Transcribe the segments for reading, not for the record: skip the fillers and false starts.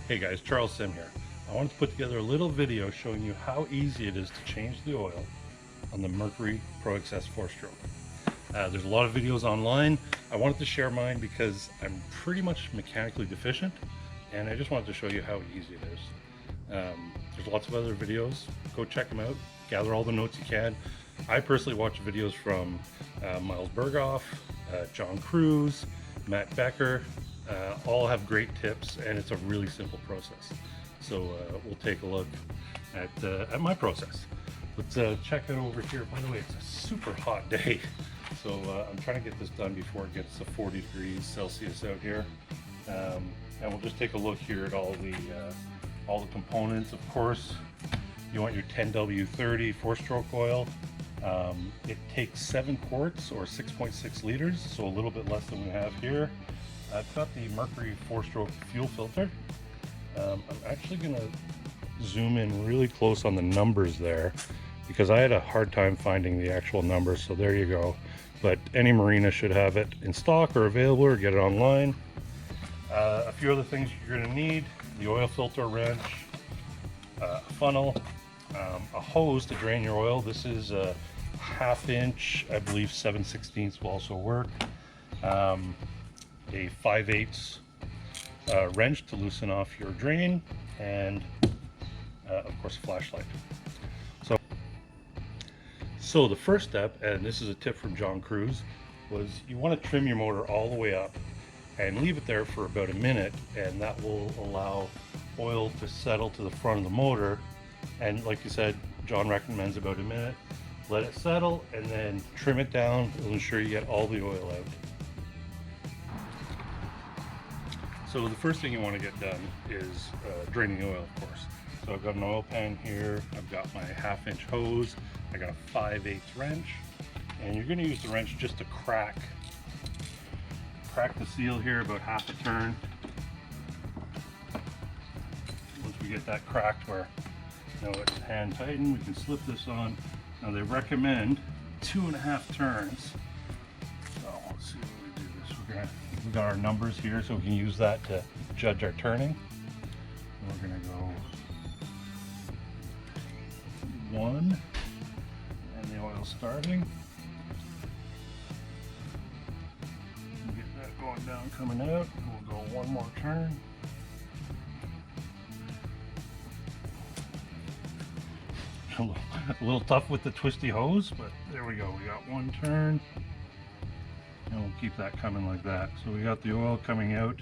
Hey guys, Charles Sim here. I wanted to put together a little video showing you how easy it is to change the oil on the Mercury ProXS 4-stroke. There's a lot of videos online. I wanted to share mine because I'm pretty much mechanically deficient, and I just wanted to show you how easy it is. There's lots of other videos. Go check them out. Gather all the notes you can. I personally watch videos from Miles Berghoff, John Cruz, Matt Becker. All have great tips, and it's a really simple process. So we'll take a look at my process. Let's check it over here. By the way, it's a super hot day, so I'm trying to get this done before it gets to 40 degrees Celsius out here. And we'll just take a look here at all the components. Of course, you want your 10W30 4-stroke oil. It takes 7 quarts or 6.6 liters, so a little bit less than we have here. I've got the Mercury 4-stroke fuel filter. I'm actually going to zoom in really close on the numbers there because I had a hard time finding the actual numbers, so there you go. But any marina should have it in stock or available, or get it online. A few other things you're going to need: the oil filter wrench, a funnel, a hose to drain your oil. This is a 1/2 inch, I believe 7/16 will also work. A 5/8 wrench to loosen off your drain, and of course a flashlight. So the first step, and this is a tip from John Cruz, was you want to trim your motor all the way up and leave it there for about a minute, and that will allow oil to settle to the front of the motor. And like you said, John recommends about a minute. Let it settle and then trim it down. It'll ensure you get all the oil out. So the first thing you want to get done is draining the oil, of course. So I've got an oil pan here, I've got my 1/2 inch hose, I got a 5/8 wrench, and you're going to use the wrench just to crack the seal here about 1/2 turn. Once we get that cracked where it's hand tightened, we can slip this on. Now they recommend 2.5 turns. So let's see what we do this. We got our numbers here, so we can use that to judge our turning. We're gonna go 1, and the oil's starting. Get that going down, coming out. We'll go 1 more turn. A little tough with the twisty hose, but there we go. We got 1 turn, and we'll keep that coming like that. So we got the oil coming out.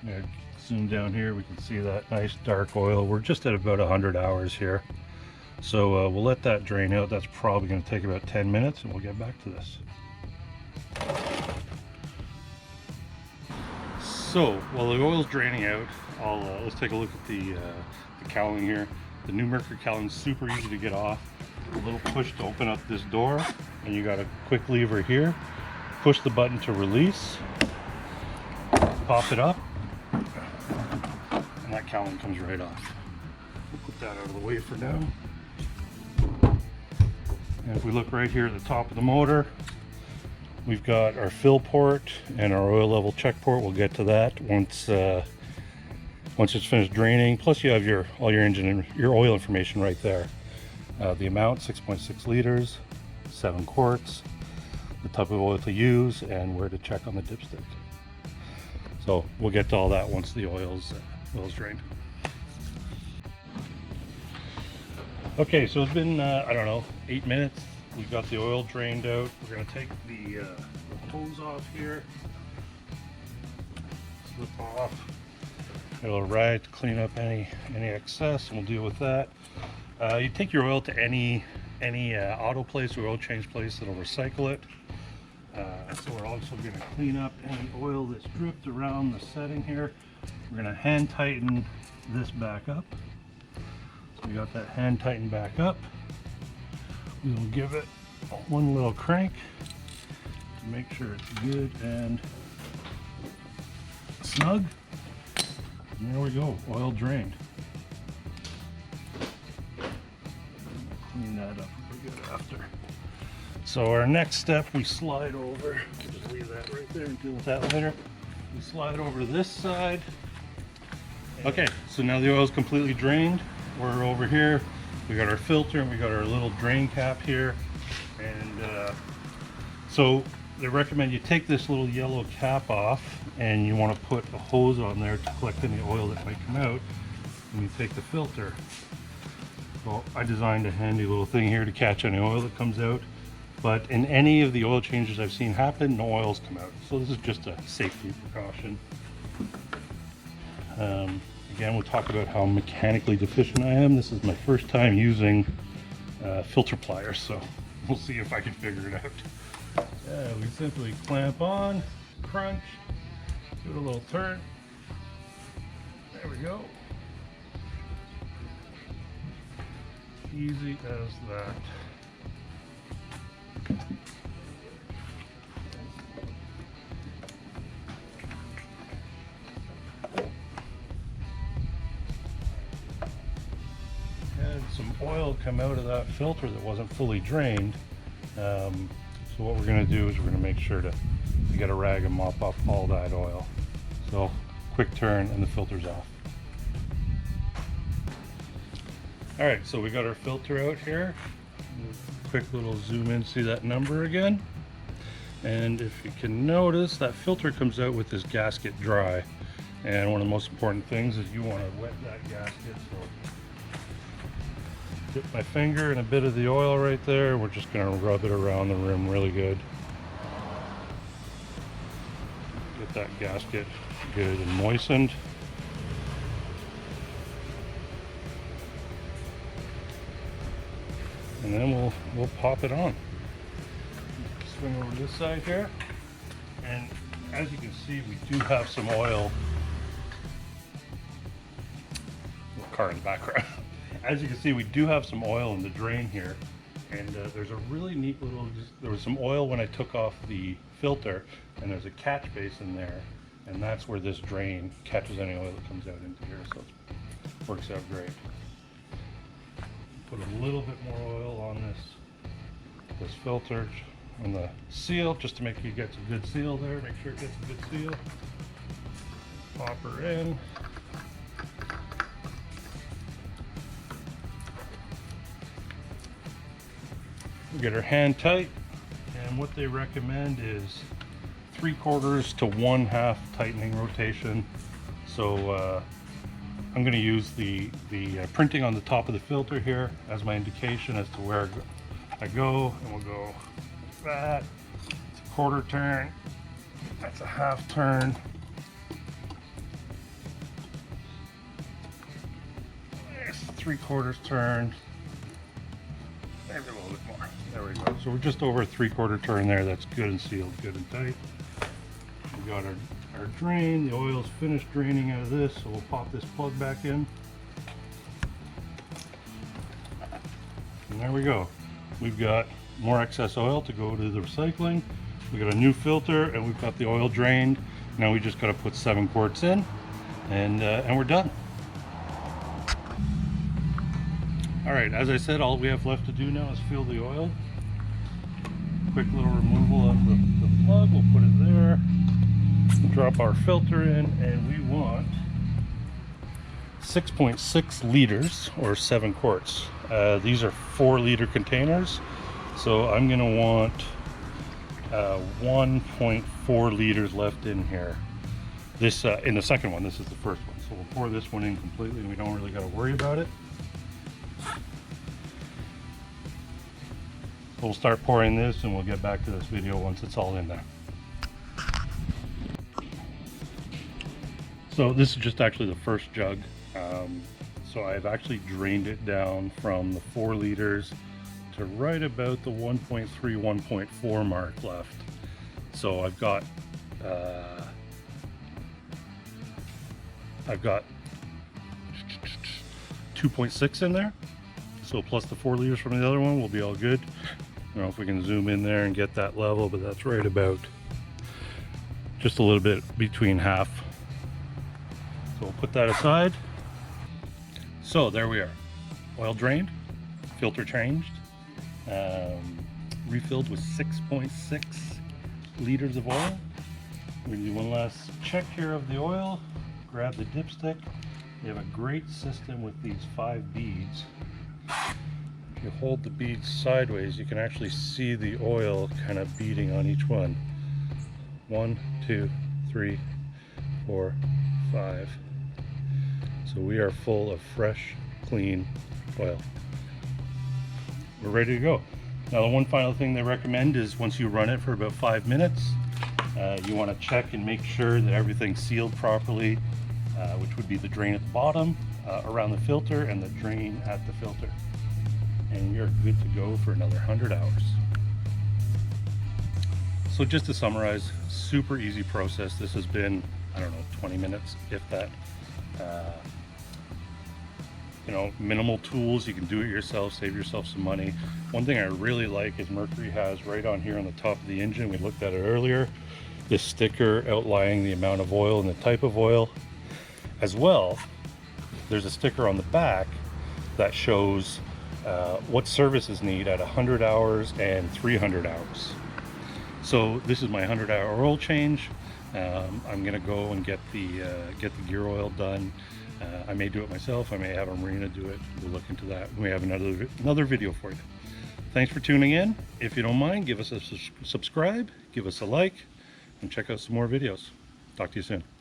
I'm gonna zoom down here. We can see that nice dark oil. We're just at about 100 hours here. So we'll let that drain out. That's probably going to take about 10 minutes, and we'll get back to this. So while the oil's draining out, let's take a look at the cowling here. The new Mercury cowling is super easy to get off. A little push to open up this door, and you got a quick lever here. Push the button to release, pop it up, and that cowling comes right off. We'll put that out of the way for now. And if we look right here at the top of the motor, we've got our fill port and our oil level check port. We'll get to that once it's finished draining. Plus you have all your engine and your oil information right there. The amount, 6.6 liters, 7 quarts, the type of oil to use, and where to check on the dipstick. So we'll get to all that once the oil's drained. Okay, so it's been, I don't know, 8 minutes. We've got the oil drained out. We're going to take the hose off here. Slip off. It'll ride to clean up any excess, and we'll deal with that. You take your oil to any auto place or oil change place that'll recycle it. So we're also going to clean up any oil that's dripped around the setting here. We're going to hand tighten this back up. So we got that hand tightened back up. We will give it 1 little crank to make sure it's good and snug. And there we go, oil drained. Clean that up pretty good after. So our next step, we slide over. We'll just leave that right there and deal with that later. We slide over to this side. Okay, so now the oil is completely drained. We're over here. We got our filter and we got our little drain cap here. And so they recommend you take this little yellow cap off and you want to put a hose on there to collect any oil that might come out. And you take the filter. Well, I designed a handy little thing here to catch any oil that comes out. But in any of the oil changes I've seen happen, no oils come out. So this is just a safety precaution. Again, we'll talk about how mechanically deficient I am. This is my first time using filter pliers, so we'll see if I can figure it out. We simply clamp on, crunch, do a little turn. There we go. Easy as that. Had some oil come out of that filter that wasn't fully drained. So what we're going to do is we're going to make sure to get a rag and mop up all that oil. So quick turn and the filter's off. All right, so we got our filter out here. Quick little zoom in, see that number again. And if you can notice, that filter comes out with this gasket dry. And one of the most important things is you want to wet that gasket. So dip my finger in a bit of the oil right there. We're just going to rub it around the rim really good. Get that gasket good and moistened. And then we'll pop it on. Swing over this side here, and as you can see, we do have some oil. Little car in the background. As you can see, we do have some oil in the drain here, and there's a really neat little. There was some oil when I took off the filter, and there's a catch basin there, and that's where this drain catches any oil that comes out into here. So it works out great. Put a little bit more oil on this filter on the seal, just to make sure you get a good seal there. Make sure it gets a good seal. Pop her in. We get her hand tight, and what they recommend is 3/4 to 1/2 tightening rotation. So I'm going to use the printing on the top of the filter here as my indication as to where I go, and we'll go like that. It's a 1/4 turn. That's a 1/2 turn. There's 3/4 turn. Maybe a little bit more. There we go. So we're just over a 3/4 turn there. That's good and sealed, good and tight. We got our drain. The oil's finished draining out of this, so we'll pop this plug back in. And there we go. We've got more excess oil to go to the recycling. We got a new filter, and we've got the oil drained. Now we just got to put 7 quarts in, and we're done. All right, as I said, all we have left to do now is fill the oil. Quick little removal of the plug. We'll put it there. Drop our filter in, and we want 6.6 liters or 7 quarts. These are 4-liter containers, so I'm going to want 1.4 liters left in here. This in the second one. This is the first one, so we'll pour this one in completely, and we don't really got to worry about it. We'll start pouring this, and we'll get back to this video once it's all in there. So this is just actually the first jug. So I've actually drained it down from the 4 liters to right about the 1.3, 1.4 mark left. So I've got 2.6 in there. So plus the 4 liters from the other one will be all good. I don't know if we can zoom in there and get that level, but that's right about just a little bit between half. So we'll put that aside. So there we are. Oil drained, filter changed, refilled with 6.6 liters of oil. We do one last check here of the oil. Grab the dipstick, You have a great system with these 5 beads. If you hold the beads sideways, you can actually see the oil kind of beading on each one. 1, 2, 3, 4, 5. So we are full of fresh, clean oil. We're ready to go. Now the one final thing they recommend is once you run it for about 5 minutes, you want to check and make sure that everything's sealed properly, which would be the drain at the bottom, around the filter, and the drain at the filter. And you're good to go for another 100 hours. So just to summarize, super easy process. This has been, I don't know, 20 minutes, if that. You know, minimal tools, you can do it yourself, save yourself some money. One thing I really like is Mercury has right on here on the top of the engine, we looked at it earlier, this sticker outlining the amount of oil and the type of oil. As well, there's a sticker on the back that shows what services need at 100 hours and 300 hours. So this is my 100-hour oil change. I'm gonna go and get the gear oil done. I may do it myself. I may have a marina do it. We'll look into that. We may have another video for you. Thanks for tuning in. If you don't mind, give us a subscribe, give us a like, and check out some more videos. Talk to you soon.